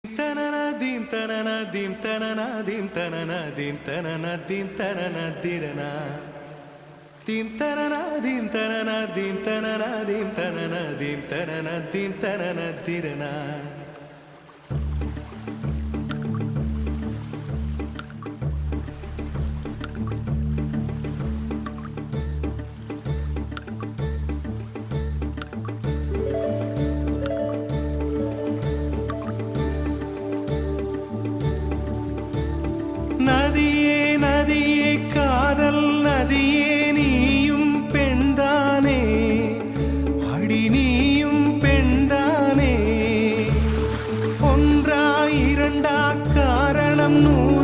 Tananadim tananadim tananadim tananadim tananadim tananadirana dim tananadim tananadim tananadim tananadim tananadim tananadirana நதியே நதியே காதல் நதியே நீயும் பெண்தானே அடி நீயும் பெண்தானே ஒன்றா இரண்டா காரணம் 100